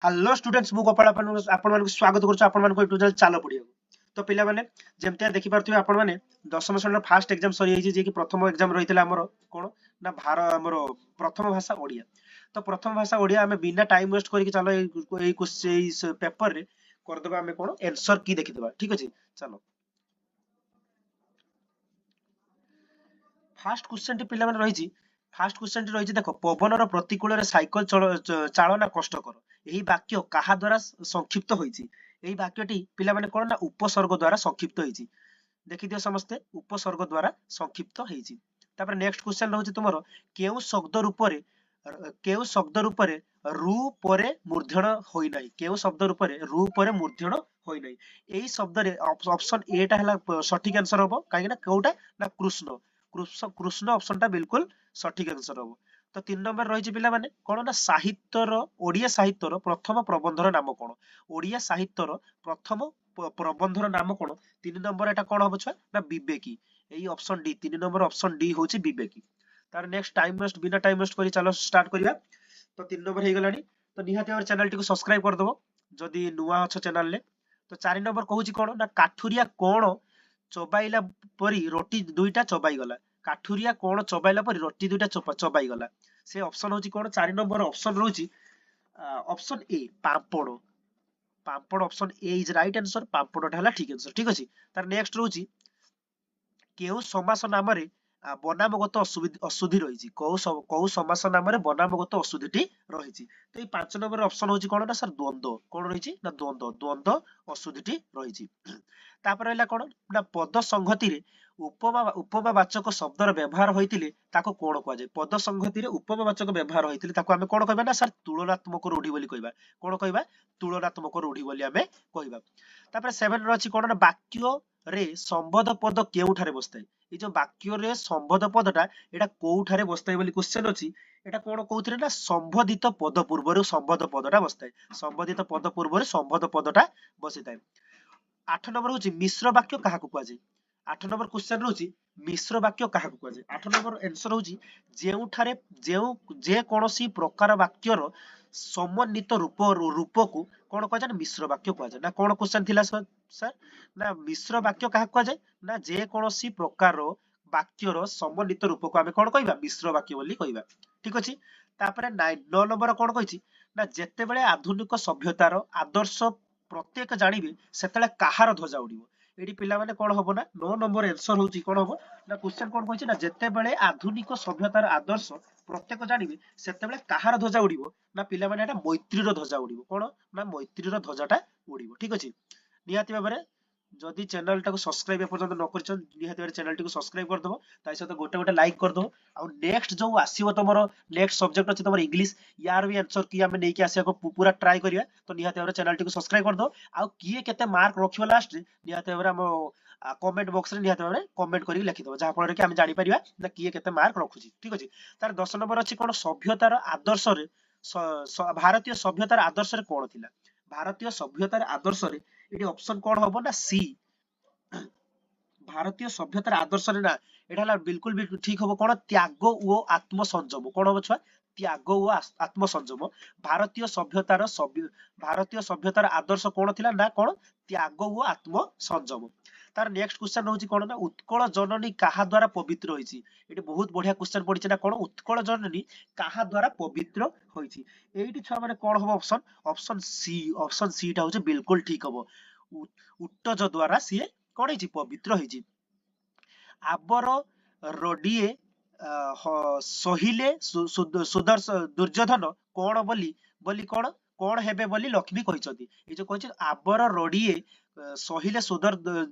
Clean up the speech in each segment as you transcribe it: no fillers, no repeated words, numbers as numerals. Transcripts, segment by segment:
Hello students मु गोपाल आपण मानक स्वागत करूछु आपण मानक यूट्यूब चैनल चालो पढिया तो पिला माने जेमते देखि पारथि आपण माने दशम श्रेणी फास्ट एग्जाम सरी जाई जे कि प्रथम एग्जाम रहितला हमर कोन ना हमर प्रथम भाषा ओडिया तो प्रथम भाषा ओडिया हमें बिना टाइम वेस्ट करी चलो ए पेपर रे कर देबा हमें कोन आंसर की देखि देबा ठीक अछि चलो फास्ट क्वेश्चन टी पिला माने रहिछि फास्ट क्वेश्चन टी रहिछि देखो पवनर प्रतिकूल रे साइकिल चालना कष्टकर एही वाक्य काहा द्वारा संक्षिप्त होईछि एही वाक्यटी पिला माने कोन ना उपसर्ग द्वारा संक्षिप्त होईछि देखि दियो समस्ते उपसर्ग द्वारा संक्षिप्त होईछि तापर नेक्स्ट क्वेश्चन रहउछि तुमरो केउ शब्द रूपरे केउ शब्द रूपरे रु परे मूर्धन होई नै केउ शब्द रूपरे रु परे मूर्धन होई नै एही शब्द रे ऑप्शन ए टा हला सठिक आंसर होबो काहे ना कोउटा ना कृष्ण कृष्ण कृष्ण ऑप्शन टा बिल्कुल सठिक आंसर होबो तो 3 नंबर रहिछि पिला माने कोन ना साहित्यर ओडिया साहित्यर प्रथम प्रबंधर नाम कोन ओडिया साहित्यर प्रथम प्रबंधर नाम कोन 3 नंबर एटा कोन होबो छुआ ना विवेकी एही option D 3 number option D होछि विवेकी तार नेक्स्ट टाइम वेस्ट बिना टाइम वेस्ट करी चलो स्टार्ट करिया तो 3 नंबर हे गलानी तो निहाती और चैनल टी को सब्सक्राइब कर दबो जदी नुवा अछ चैनल ले तो 4 नंबर कहूछि कोन ना काठुरिया कोन चबाइला परी रोटी दुईटा चबाई गला काठुरिया कोन चबाइला परी रोटी दुईटा चबाई गला से ऑप्शन होछि कोन 4 नंबर ऑप्शन रहउछि ऑप्शन ए पापड़ पापड़ option A is right answer पापड़ हला ठीक आंसर ठीक अछि तार नेक्स्ट रहउछि केउ समास नामरे बनामगत अशुद्धि रहिछि कौ समास नामरे बनामगत अशुद्धिटी रहिछि तो এই 5 नंबर ऑप्शन होछि कोन ना सर द्वंद्व कोन रहिछि ना द्वंद्व द्वंद्व अशुद्धिटी रहिछि तापर हला कोन ना पद संहति रे उपमावाचक शब्दर व्यवहार होइतिले ताको कोन कहै जाय पद संहति रे उपमावाचक व्यवहार होइतिले ताको हमें कोन कहबा ना सर तुलनात्मक रूढ़ी बोली कहबा कोन कहबा तुलनात्मक रूढ़ी बोली हमें कहबा तापर 7 रे अछि कोन ना वाक्य रे संबोध पद केउठारे बसताय ए जो वाक्य रे संबोध पदटा एटा कोउठारे बसताय बोली क्वेश्चन अछि एटा कोन कहउथिरे ना संबोधित पद पूर्वरु संबोध पदटा बसताय संबोधित पद पूर्वरु संबोध पदटा बसिताय 8 नंबर होची मिश्र वाक्य काहाकु कुआ जाय 8 नंबर क्वेश्चन रहउची मिश्र वाक्य काहाकु कुआ जाय 8 नंबर आंसर होची जेउठारे जेउ जे कोनोसी प्रकार वाक्यर समन्वित रूपको कोन कहै जाय मिश्र वाक्य कहै जाय ना कोन क्वेश्चन थिला सर ना मिश्र वाक्य काहाकु कहै जाय ना जे कोनोसी प्रकार वाक्यर समन्वित रूपको आमे कोन कहबा मिश्र वाक्य बोली कहबा ठीक अछि तापरे 9 नंबर कोन कहिछि ना जेते बेले आधुनिक सभ्यतार आदर्श प्रत्येक जानिबे सेतले काहार ध्वजा उडिबो एडी पिला माने कोन हबो ना 9 नंबर आंसर होची कोन हबो ना क्वेश्चन कोन कहिछि ना जेते बेले आधुनिक सभ्यतार आदर्श प्रत्येक जानिबे सेते बेले काहार ध्वजा उडिबो ना पिला माने एटा मैत्रीर ध्वजा उडिबो कोन ना मैत्रीर ध्वजाटा उडिबो ठीक अछि निहाती भाबरे जदि चैनल टाको सब्सक्राइब एपर्यंत न करछ निहाती भाबरे चैनल टाको सब्सक्राइब कर दबो ताइ सहित गोटे गोटे लाइक कर दबो आ नेक्स्ट जो आसीबो तमरो नेक्स्ट सब्जेक्ट अछि तमरो इंग्लिश यार भी आंसर की हमें नै कि आसिया को पूरा ट्राई करिया तो निहाती भाबरे चैनल टाको सब्सक्राइब कर दो आ किए केते मार्क रखियो लास्ट रे निहाती भाबरे हम कमेंट बॉक्स रे निहाती भाबरे कमेंट करी लिखि दबो जहा फल रे कि हम जानि परिबा ना किए केते मार्क रखुची ठीक अछि तार 10 नंबर अछि कोन सभ्यतार आदर्श रे भारतीय सभ्यतार आदर्श रे कोन थिला भारतीय सभ्यतार आदर्श रे एटी ऑप्शन कोन हबो ना सी भारतीय सभ्यतार आदर्श रे ना एटा हला बिल्कुल भी ठीक हबो कोन त्याग ओ आत्मसंयम कोन हबो छुआ त्याग ओ आत्मसंयम भारतीय सभ्यतार आदर्श कोन थिला ना कोन त्याग ओ आत्मसंयम तार नेक्स्ट क्वेश्चन रहउची कोन ना उत्कल जननी काहा द्वारा पवित्र होईची एटी बहुत बढ़िया क्वेश्चन पडिছে ना कोन उत्कल जननी काहा द्वारा पवित्र होईची एटी छुआ माने कोन हबो ऑप्शन ऑप्शन सी टा होचे बिल्कुल ठीक हबो उट्टज द्वारा सी कोन हेची पवित्र हेची आबर रडिए सहिले दुर्योधन कोन बोली बोली कोन कोन हेबे बोली लक्ष्मी कहिसथि ए जो कहिछ आबर रडिए सहिले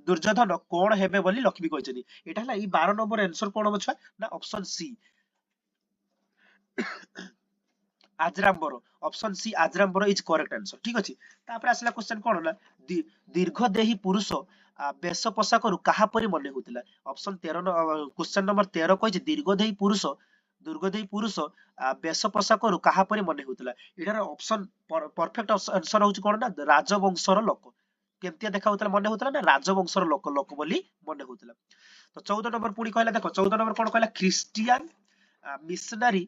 दुर्योधन कोन हेबे बोली लक्ष्मी कहिसथि एटा हला ई 12 नंबर आंसर कोन होछ ना ऑप्शन सी आजरामबर ऑप्शन सी आजरामबर इज करेक्ट आंसर ठीक अछि तापर आसला क्वेश्चन कोन ना दीर्घ देही पुरुष बेश पोषाकरू काहा परि मने होतिला ऑप्शन 13 क्वेश्चन नंबर 13 कहिछि दीर्घदेही पुरुष बेश पोषाकरू काहा परि मने होतिला एटार ऑप्शन परफेक्ट आंसर होछि कोन ना राजवंशर लोक केमतिया देखा होतला मने होतला ना राजवंशर लोक लोक बोली मने होतला तो 14 नंबर पुणी कहला देखो 14 नंबर कोन कहला क्रिश्चियन मिशनरी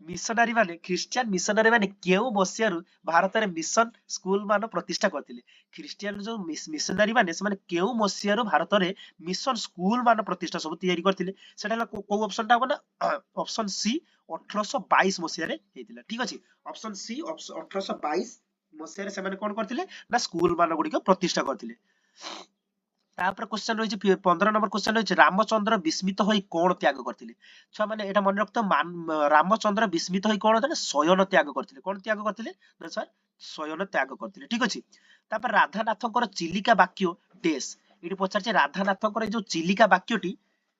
मिशनारी माने ख्रिस्टियन मिशनारी माने केउ मसियारु भारत रे मिशन स्कूल मान प्रतिष्ठा करथिले ख्रिस्टियन जो मिशनारी माने से माने केउ मसियारु भारत रे मिशन स्कूल मान प्रतिष्ठा सब तयारी करथिले सेटा हला को ऑप्शन टा हबो ना ऑप्शन सी 1822 मसिया रे हेतिला ठीक अछि ऑप्शन सी 1822 मसिया रे से माने कोन करथिले ना स्कूल मान गुडी को प्रतिष्ठा करथिले तापर क्वेश्चन रही 15 नंबर क्वेश्चन रही रामचंद्र विस्मित होई कोन त्याग करथिले छुआ माने एटा मन रखतो रामचंद्र विस्मित होई कोन देले शयन त्याग करथिले कोन त्याग करथिले ना सर शयन त्याग करथिले ठीक अछि तापर राधानाथଙ୍କର चिलिका बाक्य डेस एटी पचार छै राधानाथଙ୍କର जो चिलिका बाक्यटी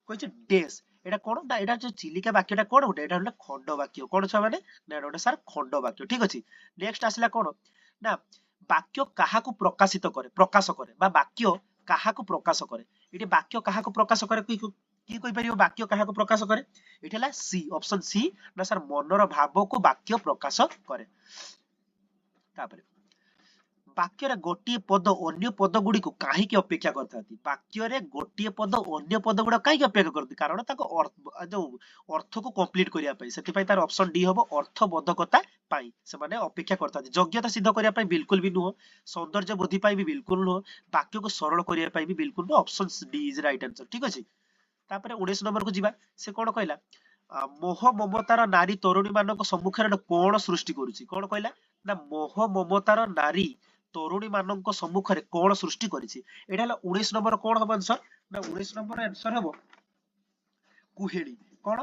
कहै छै डेस एटा कोन ना एटा जो चिलिका बाक्यटा कोन उठे एटा हला खंड बाक्य कोन छुआ माने ना एटा सार खंड बाक्य ठीक अछि नेक्स्ट आसिला कोन ना बाक्य काहाकू प्रकाशित करे प्रकाश करे बा बाक्य काहाकू प्रकाश करे एटी बाक्य काहाकू प्रकाश करे की कहि परियो बाक्य काहाकू प्रकाश करे एटी हला सी ऑप्शन सी ना सर मनर भाव को बाक्य प्रकाश करे तापर बाक्य रे गोटिए पद अन्य पद गुडी को काहे की अपेक्षा करथाती बाक्य रे गोटिए पद अन्य पद गुडा काहे की अपेक्षा करथि कारण ताको जो अर्थ को कंप्लीट करिया पई सेति पई तार ऑप्शन डी हबो अर्थबोधकता पाई से माने अपेक्षा करथाती योग्यता सिद्ध करिया पई बिल्कुल भी नुह सौंदर्य बोधि पाई भी बिल्कुल नुह वाक्य को सरल करिया पई भी बिल्कुल नुह option D is right answer ठीक अछि तापर 19 नंबर को जिबा से कोन कहला मोह ममतार नारी तरुणी मानक सम्मुखरे कोन सृष्टि करूची कोन कहला ना मोह ममतार नारी तरुणी मानक सम्मुखरे कोन सृष्टि करिछि एटा हला 19 नंबर कोन हबो आंसर ना 19 नंबर आंसर हबो कुहेली कोन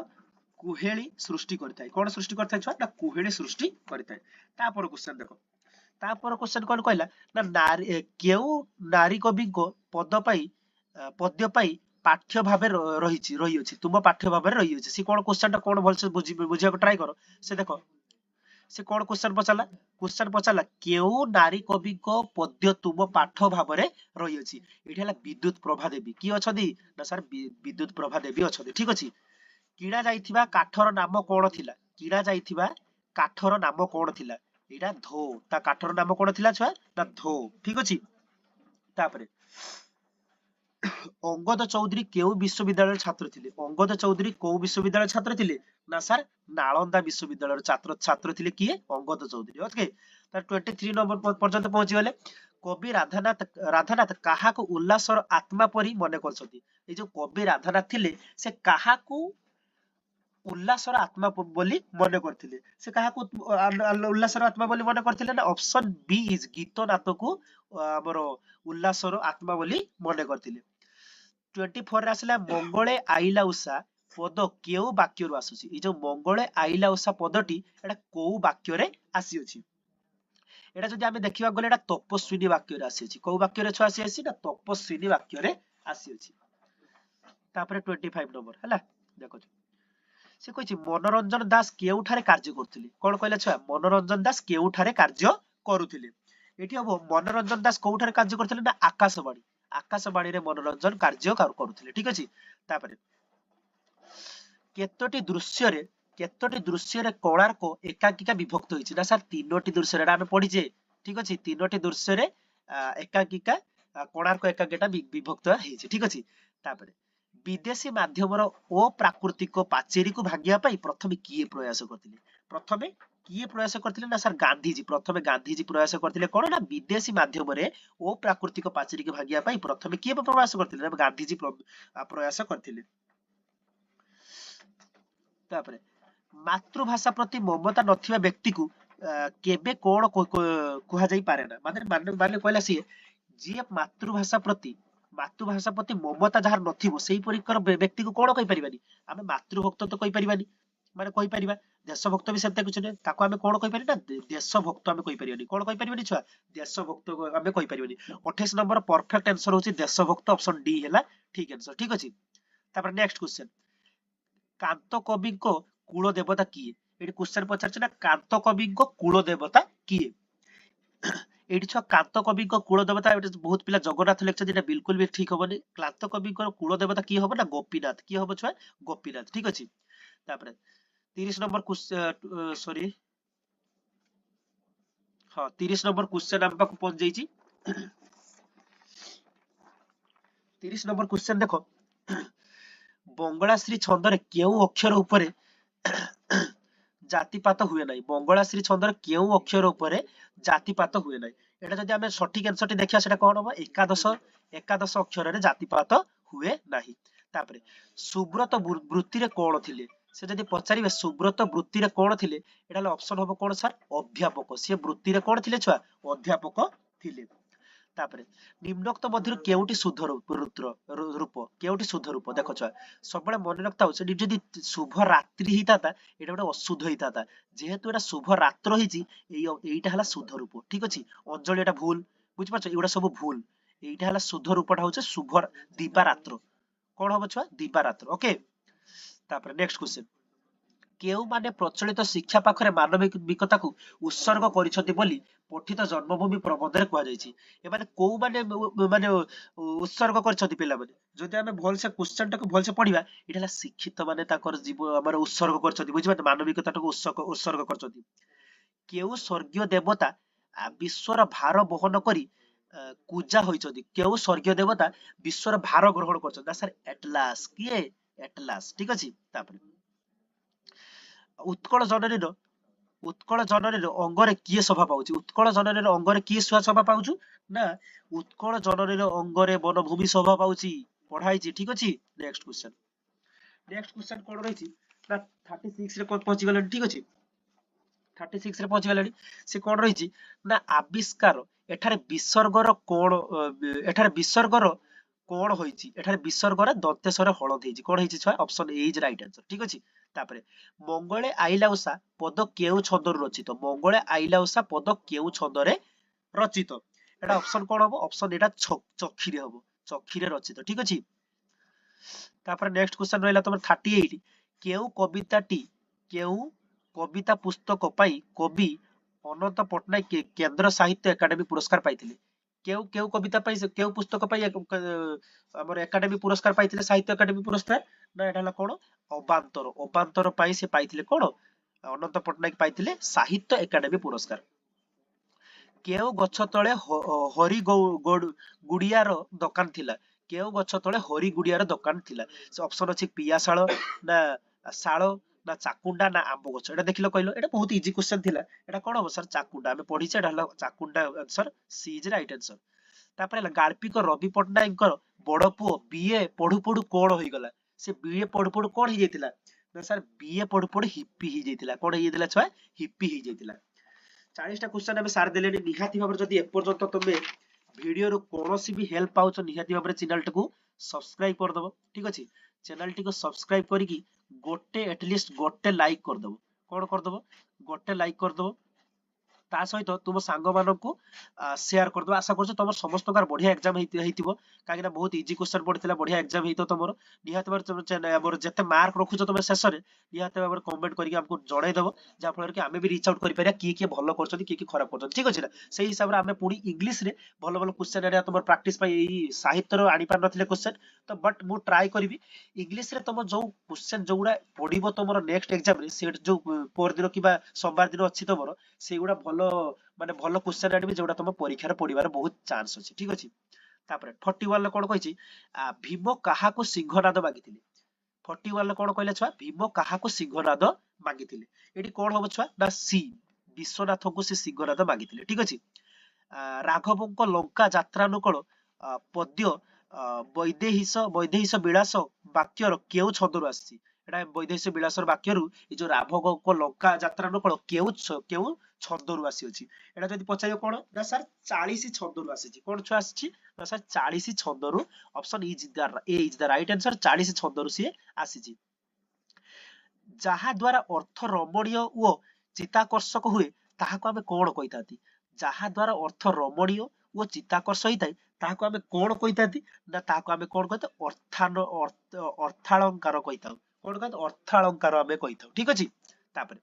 कुहेली सृष्टि करथाय कोन सृष्टि करथाय छुआ ना कुहेली सृष्टि करथाय तापर क्वेश्चन देखो तापर क्वेश्चन कोन कहला ना नारी केउ नारी कवि को पद पाई पद्य पाई पाठ्य भाबे रही अछि तुम पाठ्य भाबे रही अछि सी कोन क्वेश्चन टा कोन भलसे बुझिया को ट्राई करो से देखो से कोन क्वेश्चन पचाला केउ नारी कवि को पद्य तुम पाठ भाबरे रही अछि एठी हला विद्युत प्रभा देवी की अछदी ना सर विद्युत प्रभा देवी अछदी ठीक अछि किडा जाइथिबा काठर नाम कोन थिला किडा जाइथिबा काठर नाम कोन थिला एटा धो ता काठर नाम कोन थिला छुआ ना धो ठीक अछि तापरे अंगद चौधरी केउ विश्वविद्यालय छात्र थिले अंगद चौधरी को विश्वविद्यालय छात्र थिले ना सर नालंदा विश्वविद्यालय छात्र छात्र थिले किए अंगद चौधरी ओके तार 23 नंबर पर्यंत पहुंची गले कवि राधानाथ काहा को उल्लासर आत्मा परी मने करछथि ए जो कवि राधानाथ थिले से काहा को उल्लासर आत्मा बोली मने करथिले से काहा को उल्लासर आत्मा बोली मने करथिले ना ऑप्शन बी इज गीतनाथ को हमर उल्लासर आत्मा बोली मने करथिले 24 रे आसला मंगळे आइला उषा पद केउ वाक्य रु आसुची ए जो मंगळे आइला उषा पदटी एटा कोउ वाक्य रे आसी अछि एटा जदि आमे देखिबा गले एटा तपस्विनी वाक्य रे आसी अछि कोउ वाक्य रे छ आसी अछि ना तपस्विनी वाक्य रे आसी अछि तापर 25 नंबर हला देखो से कहिछि मनोरंजन दास केउठारे कार्य करथिले कोन कहले छ मनोरंजन दास केउठारे कार्य करूथिले एठी हबो मनोरंजन दास कोउठारे कार्य करथिले ना आकाशवाणी रे मनोरंजन कार्य करूथिले ठीक अछि तापर केतोटी दृश्य रे कोणार्क एकांकिका विभक्त होइछि ना सर तीनोटी दृश्य रे आमे पढिजे ठीक अछि तीनोटी दृश्य रे एकांकिका कोणार्क एकांकिका विभक्त हेछि ठीक अछि तापर विदेशी माध्यमर अप्राकृतिक पाचेरी को भागिया पाई प्रथमे किए प्रयास करथिले प्रथमे किए प्रयास करथिले ना सर गांधीजी प्रथमे गांधीजी प्रयास करथिले कोन ना विदेशी माध्यम रे अप्राकृतिक पाचेरी को भागिया पाई प्रथमे किए प्रयास करथिले ना गांधीजी प्रयास करथिले तापरे मातृभाषा प्रति ममता नथिबा व्यक्ति को केबे कोन कुहा जाई पारे ना माने माने कहला सी जे मातृभाषा प्रति ममता जहार नथिबो सेही परिकर व्यक्ति को कोन कहि परिबानी आमे मातृभक्त तो कहि परिबानी माने कहि परिबा देशभक्त भी सेते कुछ नै ताको आमे कोन कहि परिबा देशभक्त आमे कहि परिबानी कोन कहि परिबानी छुआ देशभक्त आमे कहि परिबानी 28 नंबर परफेक्ट आंसर होची देशभक्त ऑप्शन डी हैला ठीक आंसर ठीक अछि तापर नेक्स्ट क्वेश्चन कांत कवि को कुल देवता किए एटी क्वेश्चन पचारछ ना कांत कवि को कुल देवता किए एटी छ कांत कवि को कुल देवता एटी बहुत पिला जगन्नाथ लेक्चर जेटा बिल्कुल भी ठीक होबनी कांत कवि को कुल देवता की होबो ना गोपीनाथ की होबो छ गोपीनाथ ठीक अछि तापर 30 नंबर सॉरी हां 30 नंबर क्वेश्चन हम पाक पहुंच जाईची 30 नंबर क्वेश्चन देखो बंगला श्री छंद रे केउ अक्षर ऊपर ଜାତିପାତ ହୁଏ ନାହିଁ। ମଙ୍ଗଳାଶ୍ରୀ ଛନ୍ଦର କେଉଁ ଅକ୍ଷର ଉପରେ ଜାତିପାତ ହୁଏ ନାହିଁ? ଏଟା ଯଦି ଆମେ ସଠିକ ଆନ୍ସର ଟି ଦେଖିବା ସେଟା କଣ ହବ? ଏକାଦଶ ଅକ୍ଷରରେ ଜାତିପାତ ହୁଏ ନାହିଁ। ତାପରେ ସୁବ୍ରତ ବୃତ୍ତିରେ କଣ ଥିଲେ? ସେ ଯଦି ପଚାରିବେ ସୁବ୍ରତ ବୃତ୍ତିରେ କଣ ଥିଲେ, ଏଟା ହେଲେ ଅପସନ ହବ କଣ ସାର୍? ଅଧ୍ୟାପକ। ସେ ବୃତ୍ତିରେ କଣ ଥିଲେ ଛୁଆ? ଅଧ୍ୟାପକ ଥିଲେ। ତାପରେ ନିମ୍ନୋକ୍ତ ମଧ୍ୟରୁ କେଉଁଟି ଶୁଦ୍ଧ ରୂପ? କେଉଁଟି ଶୁଦ୍ଧ ରୂପ? ଦେଖ ଛୁଆ ସବୁବେଳେ ମନେ ରଖିଥାଉ, ସେଠି ଯଦି ଶୁଭ ରାତ୍ରି ହେଇଥାନ୍ତା ଏଇଟା ଗୋଟେ ଅଶୁଦ୍ଧ ହେଇଥାନ୍ତା। ଯେହେତୁ ଏଟା ଶୁଭ ରାତ୍ର ହେଇଛି, ଏଇଟା ହେଲା ଶୁଦ୍ଧ ରୂପ। ଠିକ ଅଛି, ଅଞ୍ଜଳି ଏଟା ଭୁଲ, ବୁଝିପାରୁଛ? ଏଇଗୁଡା ସବୁ ଭୁଲ। ଏଇଟା ହେଲା ଶୁଦ୍ଧ ରୂପଟା ହଉଛି ଶୁଭ ଦିବାରାତ୍ର। କଣ ହବ ଛୁଆ? ଦିବାରାତ୍ର। ଓକେ। ତାପରେ ନେକ୍ସଟ କ୍ୱେଶ୍ଚନ, କେଉଁମାନେ ପ୍ରଚଳିତ ଶିକ୍ଷା ପାଖରେ ମାନବିକତାକୁ ଉତ୍ସର୍ଗ କରିଛନ୍ତି ବୋଲି ପଠିତ ଜନ୍ମଭୂମି ପ୍ରବନ୍ଧରେ କୁହାଯାଇଛି? ଏମାନେ କୋଉମାନେ ମାନେ ଉତ୍ସର୍ଗ କରିଛନ୍ତି ପିଲାମାନେ? ଯଦି ଆମେ ଭଲସେ କ୍ୱେଶ୍ଚନ ଟାକୁ ଭଲସେ ପଢିବା, ଏଇଟା ହେଲା ଶିକ୍ଷିତ ମାନେ ତାଙ୍କର ଆମର ଉତ୍ସର୍ଗ କରିଛନ୍ତି। ବୁଝିପାରୁଛ? ମାନବିକତାଟାକୁ ଉତ୍ସର୍ଗ କରିଛନ୍ତି। କେଉଁ ସ୍ୱର୍ଗୀୟ ଦେବତା ବିଶ୍ୱର ଭାର ବହନ କରି ପୂଜା ହୋଇଛନ୍ତି? କେଉଁ ସ୍ୱର୍ଗୀୟ ଦେବତା ବିଶ୍ୱର ଭାର ଗ୍ରହଣ କରିଛନ୍ତି? ନା ସାର୍ ଏଟଲାସ। କିଏ? ଏଟଲାସ। ଠିକ ଅଛି। ତାପରେ ଉତ୍କଳ ଜନନୀର ଅଙ୍ଗରେ କିଏ ଶୋଭା ପାଉଛି? ଉତ୍କଳ ଜନନୀର ଅଙ୍ଗରେ କିଏ ଶୋଭା ପାଉଛୁ? ନା ଉତ୍କଳ ଜନନୀର ଅଙ୍ଗରେ ବନଭୂମି ଶୋଭା ପାଉଛି। ପଢା ହେଇଛି। ଠିକ ଅଛି। ନେକ୍ସଟ କ୍ୱେଶ୍ଚନ କଣ ରହିଛି? ନା 36 ରେ ପହଞ୍ଚି ଗଲେଣି। ଠିକ ଅଛି, 36 ରେ ପହଞ୍ଚି ଗଲେଣି। ସେ କଣ ରହିଛି? ନା ଆବିଷ୍କାର। ଏଠାରେ ବିସର୍ଗର କଣ କଣ ହୋଇଛି? ଏଠାରେ ବିସର୍ଗରେ ଦନ୍ତେଶ୍ୱର ହଳଦ ହେଇଛି। କଣ ହେଇଛି ଛୁଆ? Option A is right answer. ଠିକ ଅଛି। ତାପରେ ମଙ୍ଗଳେ ଆଇଲା ଉଷା ପଦ କେଉଁ ଛନ୍ଦରୁ ରଚିତ? ମଙ୍ଗଳେ ଆଇଲା ଉଷା ପଦ କେଉଁ ଛନ୍ଦରେ ରଚିତ? ଏଟା ଅପସନ କଣ ହବ? ଅପସନ ଏଟା ଚକ୍ଷିରେ ହବ। ଚକ୍ଷିରେ ରଚିତ। ଠିକ ଅଛି। ତାପରେ ନେକ୍ସଟ କ୍ୱେଶ୍ଚନ ରହିଲା ତମର 38। କେଉଁ କବିତା ପୁସ୍ତକ ପାଇଁ କବି ଅନନ୍ତ ପଟ୍ଟନାୟକ କେନ୍ଦ୍ର ସାହିତ୍ୟ ଏକାଡେମୀ ପୁରସ୍କାର ପାଇଥିଲେ? କେଉଁ କବିତା ପାଇଁ, କେଉଁ ପୁସ୍ତକ ପାଇଁ ଆମର ଏକାଡେମୀ ପୁରସ୍କାର ପାଇଥିଲେ? ସାହିତ୍ୟ ଏକାଡେମୀ ପୁରସ୍କାର? ନା ଏଟା ହେଲା କଣ? ଅବାନ୍ତର। ଅବାନ୍ତର ପାଇଁ ସେ ପାଇଥିଲେ କଣ? ଅନନ୍ତ ପଟ୍ଟନାୟକ ପାଇଥିଲେ ସାହିତ୍ୟ ଏକାଡେମୀ ପୁରସ୍କାର। କେଉଁ ଗଛ ତଳେ ହରି ଗୁଡିଆର ଦୋକାନ ଥିଲା? କେଉଁ ଗଛ ତଳେ ହରି ଗୁଡିଆର ଦୋକାନ ଥିଲା? ସେ ଅପସନ ଅଛି ପିଆଶାଳ, ନା ଶାଳ, ନା ଚାକୁଣ୍ଡା, ନା ଆମ୍ବ ଗଛ। ଏଟା ଦେଖିଲ କହିଲ? ଏଟା ବହୁତ ଇଜି କ୍ୱେଶ୍ଚନ ଥିଲା। ଏଟା କଣ ହବ ସାର୍? ଚାକୁଣ୍ଡା। ଆମେ ପଢିଛେ, ଏଟା ହେଲା ଚାକୁଣ୍ଡା answer. C is right answer. ତାପରେ ହେଲା ଗାଳ୍ପିକ ରବି ପଟ୍ଟନାୟକଙ୍କର ବଡ ପୁଅ ବିଏ ପଢୁ ପଢୁ କଣ ହେଇଗଲା? ସେ ବିଏ ପଢୁ ପଢୁ କଣ ହେଇଯାଇଥିଲା? ନା ସାର୍ ବିଏ ପଢୁ ପଢୁ ହିପି ହେଇଯାଇଥିଲା। କଣ ହେଇଯାଇଥିଲା ଛୁଆ? ହିପି ହେଇଯାଇଥିଲା। 40ଟା କ୍ୱେଶ୍ଚନ ଆମେ ସାରି ଦେଲେଣି। ନିହାତି ଭାବରେ ଯଦି ଏପର୍ଯ୍ୟନ୍ତ ତମେ ଭିଡିଓରୁ କୌଣସି ବି ହେଲ୍ପ ପାଉଛ, ନିହାତି ଭାବରେ ଚ୍ୟାନେଲଟିକୁ ସବସ୍କ୍ରାଇବ କରିଦବ। ଠିକ ଅଛି, ଚ୍ୟାନେଲଟିକୁ ସବସ୍କ୍ରାଇବ କରିକି ଏଟଲିଷ୍ଟ ଗୋଟେ ଲାଇକ୍ କରିଦବ। କଣ କରିଦବ? ଗୋଟେ ଲାଇକ୍ କରିଦବ। ତା ସହିତ ତୁମ ସାଙ୍ଗମାନଙ୍କୁ ସେୟାର କରିଦବ। ଆଶା କରୁଛି ତମର ସମସ୍ତଙ୍କର ବଢିଆ ଏକ୍ସାମ ହେଇଥିବ, କାହିଁକି ନା ବହୁତ ଇଜି କ୍ୱେଶ୍ଚନ ପଡିଥିଲା। ବଢିଆ ଏକ୍ସାମ ହେଇଥିବ ତମର। ନିହାତି ଭାବରେ ଆମର ଯେତେ ମାର୍କ ରଖୁଛ ତମେ ଶେଷରେ, ନିହାତି ଭାବରେ କମେଣ୍ଟ କରିକି ଆମକୁ ଜଣେଇଦବ, ଯାହା ଫଳରେ କି ଆମେ ବି ରିଚ୍ ଆଉଟ୍ କରିପାରିବା କିଏ କିଏ ଭଲ କରୁଛନ୍ତି, କିଏ କିଏ ଖରାପ କରୁଛନ୍ତି। ଠିକ ଅଛି ନା? ସେଇ ହିସାବରେ ଆମେ ପୁଣି ଇଂଲିଶରେ ଭଲ ଭଲ କ୍ୱେଶ୍ଚନ ଏରିଆ ତମର ପ୍ରାକ୍ଟିସ ପାଇଁ ଏଇ ସାହିତ୍ୟର ଆଣିପାରି ନଥିଲେ କ୍ୱେଶ୍ଚନ, ତ ବଟ୍ ମୁଁ ଟ୍ରାଏ କରିବି ଇଂଲିଶରେ ତମ ଯୋଉ କ୍ୱେଶ୍ଚନ ଯୋଉଗୁଡା ପଡିବ ତମର ନେକ୍ସଟ ଏକ୍ସାମରେ, ସେ ଯୋଉ ପରଦିନ କିମ୍ବା ସୋମବାର ଦିନ ଅଛି ତମର, ସେଇଗୁଡା ଭଲ କ୍ୱେଶ୍ଚନ ଆଣିବି ଯୋଉଟା ତମ ପରୀକ୍ଷାରେ ପଡିବାର ବହୁତ ଚାନ୍ସ ଅଛି। ଠିକ ଅଛି। ତାପରେ 41 ରେ କଣ କହିଛି? ଭୀମ କାହାକୁ ସିଂହନାଦ ମାଗିଥିଲେ? 41 ରେ କଣ କହିଲେ ଛୁଆ? ଭୀମ କାହାକୁ ସିଂହନାଦ ମାଗିଥିଲେ? ଏଠି କଣ ହବ ଛୁଆ? ନା ସି, ବିଶ୍ୱନାଥଙ୍କୁ ସେ ସିଂହନାଦ ମାଗିଥିଲେ। ଠିକ ଅଛି। ରାଘବଙ୍କ ଲଙ୍କା ଯାତ୍ରାନୁକୂଳ ପଦ୍ୟ ବୈଦେହୀଶ ବିଳାସ ବାକ୍ୟର କେଉଁ ଛନ୍ଦରୁ ଆସିଛି? ଏଟା ବୈଦେହୀଶ ବିଳାସର ବାକ୍ୟରୁ ଏଇ ଯୋଉ ରାଘବଙ୍କ ଲଙ୍କା ଯାତ୍ରାନୁକୂଳ କେଉଁ ଛନ୍ଦରୁ ଆସିଅଛି? ଏଟା ଯଦି ପଚାରିବ କଣ? ନା ସାର୍ 40 ଛନ୍ଦରୁ ଆସିଛି। କଣ ଛୁଆ ଆସିଛି? ନା ସାର୍ 40 ଛନ୍ଦରୁ। Option A is the right answer. 40 ଛନ୍ଦରୁ ସିଏ ଆସିଛି। ଯାହା ଦ୍ୱାରା ଅର୍ଥ ରମଣୀୟ ଓ ଚିତ୍ତାକର୍ଷକ ହୁଏ ତାହାକୁ ଆମେ କଣ କହିଥାନ୍ତି? ଯାହା ଦ୍ୱାରା ଅର୍ଥ ରମଣୀୟ ଓ ଚିତ୍ତାକର୍ଷ ହେଇଥାଏ ତାହାକୁ ଆମେ କଣ କହିଥାନ୍ତି? ନା ତାହାକୁ ଆମେ କଣ କହିଥାଉ? ଅର୍ଥାଳଙ୍କାର କହିଥାଉ। କଣ କହିଥାଉ? ଅର୍ଥାଳଙ୍କାର ଆମେ କହିଥାଉ। ଠିକ ଅଛି। ତାପରେ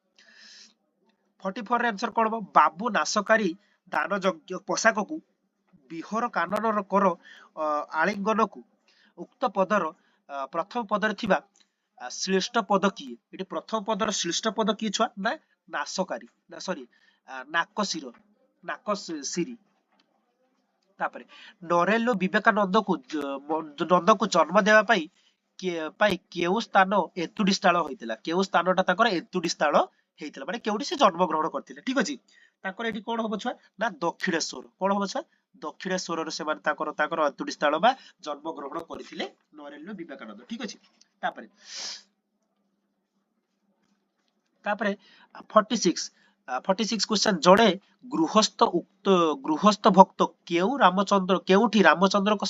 44 ରେ ଆନ୍ସର କଣ ହବ? ବାବୁ ନାଶକାରୀ ଦାନ ଯଜ୍ଞ ପୋଷାକକୁ ବିହର କାନନର କର ଆଳିଙ୍ଗନକୁ ଉକ୍ତ ପଦର ପ୍ରଥମ ପଦରେ ଥିବା ଶ୍ରେଷ୍ଠ ପଦ କିଏ? ଏଠି ପ୍ରଥମ ପଦର ଶ୍ରେଷ୍ଠ ପଦ କିଏ ଛୁଆ? ନା ନାଶକାରୀ, ନା ସରି ନାକସିରି। ତାପରେ ନରେନ୍ଦ୍ର ବିବେକାନନ୍ଦକୁ ଜନ୍ମ ଦେବା ପାଇଁ କେଉଁ ସ୍ଥାନ ଏନ୍ତୁଡି ସ୍ଥଳ ହୋଇଥିଲା? କେଉଁ ସ୍ଥାନଟା ତାଙ୍କର ଏନ୍ତୁଡି ସ୍ଥଳ ହେଇଥିଲା ମାନେ କେଉଁଠି ସେ ଜନ୍ମ ଗ୍ରହଣ କରିଥିଲେ ଠିକ ଅଛି। ତାଙ୍କର ଏଠି କଣ ହବ ଛୁଆ ନା ଦକ୍ଷିଣେଶ୍ୱର, କଣ ହବ ଛୁଆ ଦକ୍ଷିଣେଶ୍ୱରରେ ସେମାନେ ତାଙ୍କର ଅନ୍ତୁଡି ସ୍ଥଳ ବା ଜନ୍ମ ଗ୍ରହଣ କରିଥିଲେ ନରେନ୍ଦ୍ର ବିବେକାନନ୍ଦ ଠିକ ଅଛି। ତାପରେ ତାପରେ 46 46 କ୍ୱେଶ୍ଚନ, ଜଣେ ଗୃହସ୍ଥ ଭକ୍ତ କେଉଁଠି ରାମଚନ୍ଦ୍ରଙ୍କ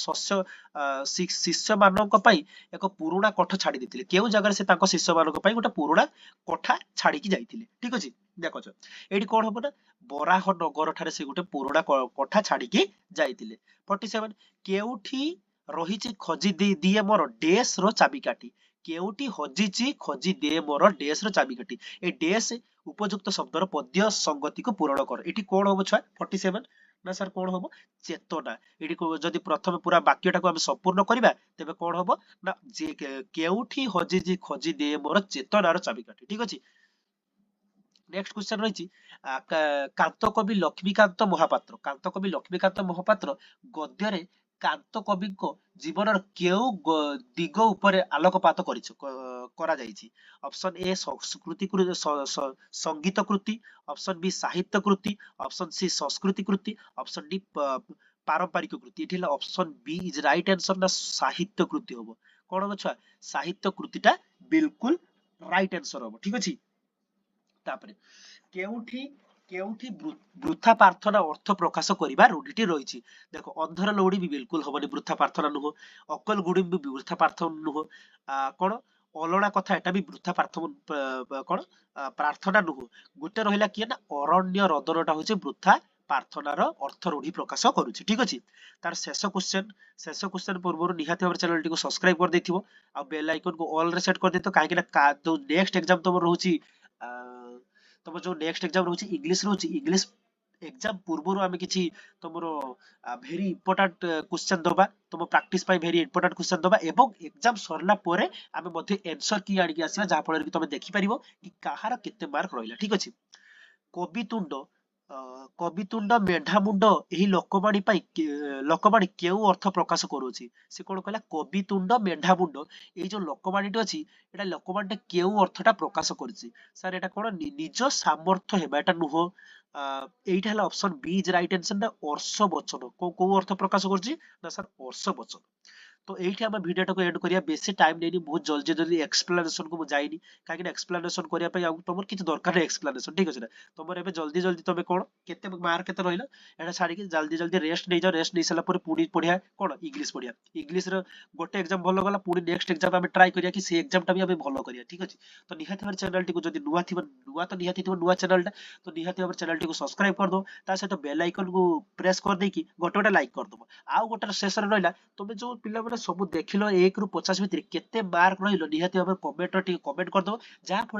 ଶିଷ୍ୟ ମାନଙ୍କ ପାଇଁ ଏକ ପୁରୁଣା କୋଠ ଛାଡି ଦେଇଥିଲେ, କେଉଁ ଜାଗାରେ ସେ ତାଙ୍କ ଶିଷ୍ୟ ମାନଙ୍କ ପାଇଁ ଗୋଟେ ପୁରୁଣା କୋଠା ଛାଡିକି ଯାଇଥିଲେ ଠିକ ଅଛି। ଦେଖ ଏଇଠି କଣ ହବ ନା ବରାହ ନଗର ଠାରେ ସେ ଗୋଟେ ପୁରୁଣା କୋଠା ଛାଡିକି ଯାଇଥିଲେ। 47 କେଉଁଠି ରହିଛି ଖୋଜି ଦିଏ ମୋର ଡେସ୍ ର ଚାବିକାଠି, କେଉଁଠି ହଜିଛି ଖୋଜି ଦିଏ ମୋର ଡେସ୍ ର ଚାବିକାଠି, ଏ ଡେସ୍ ଉପଯୁକ୍ତ ଶବ୍ଦର ପଦ୍ୟ ସଂଗତିକୁ ପୂରଣ କର। ଏଠି କଣ ହବ ଛୁଆ 47 ନା ସାର୍ କଣ ହବ ଚେତନା। ଏଠି ଯଦି ପ୍ରଥମେ ପୁରା ବାକ୍ୟଟାକୁ ଆମେ ସମ୍ପୂର୍ଣ୍ଣ କରିବା ତେବେ କଣ ହବ ନା କେଉଁଠି ହଜିଛି ଖୋଜି ଦିଏ ମୋର ଚେତନାର ଚାବିକାଠି ଠିକ ଅଛି। ନେକ୍ସଟ କ୍ୱେଶ୍ଚନ ରହିଛି କାନ୍ତ କବି ଲକ୍ଷ୍ମୀକାନ୍ତ ମହାପାତ୍ର ଗଦ୍ୟରେ କାନ୍ତ କବିଙ୍କ ଜୀବନର କେଉଁ ଦିଗ ଉପରେ ଆଲୋକପାତ କରାଯାଇଛି। ଅପସନ ଏ ସଙ୍ଗୀତ କୃତି, ଅପସନ ବି ସାହିତ୍ୟ କୃତି, ଅପସନ ସି ସଂସ୍କୃତି କୃତି, ଅପସନ ଡି ପାରମ୍ପରିକ କୃତି। ଏଠି ହେଲା option B is right answer ନା ସାହିତ୍ୟ କୃତି ହବ। କଣ ହବ ଛୁଆ ସାହିତ୍ୟ କୃତିଟା ବିଲକୁଲ ରାଇଟ ଆନ୍ସର ହବ ଠିକ ଅଛି। ତାପରେ କେଉଁଠି କେଉଁଠି ବୃଥା ପ୍ରାର୍ଥନା ଅର୍ଥ ପ୍ରକାଶ କରିବା ରୂଢିଟି ରହିଛି। ଦେଖ ଅନ୍ଧର ଲଉଡି ବି ବିଲକୁଲ ହବନି, ବୃଥା ପ୍ରାର୍ଥନା ନୁହଁ। ଅକଲ ଗୁଡିମ ବି ବୃଥା ପ୍ରାର୍ଥନା ନୁହଁ। କଣ ଅଲଣା କଥା ଏଟା ବି ବୃଥା ପ୍ରାର୍ଥନା ନୁହଁ। ଗୋଟେ ରହିଲା କିଏ ନା ଅରଣ୍ୟ ରଦନଟା ହଉଛି ବୃଥା ପ୍ରାର୍ଥନାର ଅର୍ଥ ରୂଢି ପ୍ରକାଶ କରୁଛି ଠିକ ଅଛି। ତାର ଶେଷ କ୍ୱେଶ୍ଚନ ପୂର୍ବରୁ ନିହାତି ଭାବରେ ଚ୍ୟାନେଲଟିକୁ ସବସ୍କ୍ରାଇବ କରିଦେଇଥିବ ଆଉ ବେଲ ଆଇକନକୁ ଅଲ ରେ ସେଟ କରିଦେଇଥିବ, କାହିଁକି ନା ଯୋଉ ନେକ୍ସଟ ଏକ୍ସାମ ତମର ରହୁଛି ତମର ଯୋଉ ନେକ୍ସଟ ଏକ୍ସାମ ରହୁଛି ଇଂଲିଶ ରହୁଛି, ଇଂଲିଶ ଏକ୍ସାମ ପୂର୍ବରୁ ଆମେ କିଛି ତମର ଭେରି ଇମ୍ପୋର୍ଟାଣ୍ଟ କ୍ୱେଶ୍ଚନ ଦବା, ତମ ପ୍ରାକ୍ଟିସ ପାଇଁ ଭେରି ଇମ୍ପୋର୍ଟାଣ୍ଟ କ୍ୱେଶ୍ଚନ ଦବା ଏବଂ ଏକ୍ସାମ ସରିଲା ପରେ ଆମେ ମଧ୍ୟ ଆନ୍ସର କି ଆଣିକି ଆସିବା, ଯାହା ଫଳରେ କି ତମେ ଦେଖିପାରିବ କି କାହାର କେତେ ମାର୍କ ରହିଲା ଠିକ ଅଛି। କବିତୁଣ୍ଡ କବିତୁଣ୍ଡ ମେଢାମୁଣ୍ଡ ଏହି ଲୋକବାଣୀ କେଉଁ ଅର୍ଥ ପ୍ରକାଶ କରୁଅଛି। ସେ କଣ କହିଲା କବିତୁଣ୍ଡ ମେଢାମୁଣ୍ଡ, ଏଇ ଯୋଉ ଲୋକବାଣୀଟି ଅଛି ଏଟା ଲୋକବାଣୀଟା କେଉଁ ଅର୍ଥଟା ପ୍ରକାଶ କରୁଛି। ସାର୍ ଏଟା କଣ ନିଜ ସାମର୍ଥ୍ୟ ହେବା, ଏଟା ନୁହଁ। ଏଇଟା ହେଲା option B is right answer ନା ଅର୍ଶ ବଚନ। କୋଉ ଅର୍ଥ ପ୍ରକାଶ କରୁଛି ନା ସାର୍ ଅର୍ଶ ବଚନ। ତ ଏଇଠି ଆମେ ଭିଡିଓଟାକୁ ଏଣ୍ଡ କରିବା, ବେଶୀ ଟାଇମ ନେଇନି, ବହୁତ ଜଲ୍ଦି ଏକ୍ସପ୍ଲାନେସନ କୁ ମୁଁ ଯାଇନି, କାହିଁକି ନା ଏକ୍ସପ୍ଲାନେସନ କରିବା ପାଇଁ ଆଉ ତମର କିଛି ଦରକାର ନାହିଁ ଏକ୍ସପ୍ଲାନେସନ ଠିକ ଅଛି ନା। ତମର ଏବେ ଜଲ୍ଦି ତମେ କଣ କେତେ ମାର୍କ କେତେ ରହିଲା ଏଟା ଛାଡିକି ଜଲ୍ଦି ରେଷ୍ଟ ନେଇଯାଅ, ରେଷ୍ଟ ନେଇ ସାରିଲା ପରେ ପୁଣି ପଢିଆ କଣ ଇଂଲିଶ ପଢିଆ। ଇଂଲିଶ ର ଗୋଟେ ଏକ୍ସାମ ଭଲ ଗଲା, ପୁଣି ନେକ୍ସଟ ଏକ୍ସାମ ଆମେ ଟ୍ରାଏ କରିବା କି ସେ ଏକ୍ସାମ ଟା ବି ଆମେ ଭଲ କରିବା ଠିକ ଅଛି। ତ ନିହାତି ଭାବରେ ଚ୍ୟାନେଲଟିକୁ ଯଦି ନୂଆ ତ ନିହାତି ଥିବ ନୂଆ ଚ୍ୟାନେଲଟା, ତ ନିହାତି ଭାବରେ ଚ୍ୟାନେଲଟିକୁ ସବସ୍କ୍ରାଇବ କରିଦବ, ତା ସହିତ ବେଲ ଆଇକନକୁ ପ୍ରେସ କରିଦେଇକି ଗୋଟେ ଲାଇକ୍ କରିଦବ। ଆଉ ଗୋଟେ ଶେଷରେ ରହିଲା ତମେ ଯୋଉ ପିଲାମାନେ ସବୁ ଦେଖିଲ 1 ରୁ 50 ଭିତରେ କେତେ ମାର୍କ ରହିଲ ନିହାତି ଭାବରେ କମେଣ୍ଟରେ ଟିକେ କମେଣ୍ଟ କରିଦବ, ଯାହା ଫଳରେ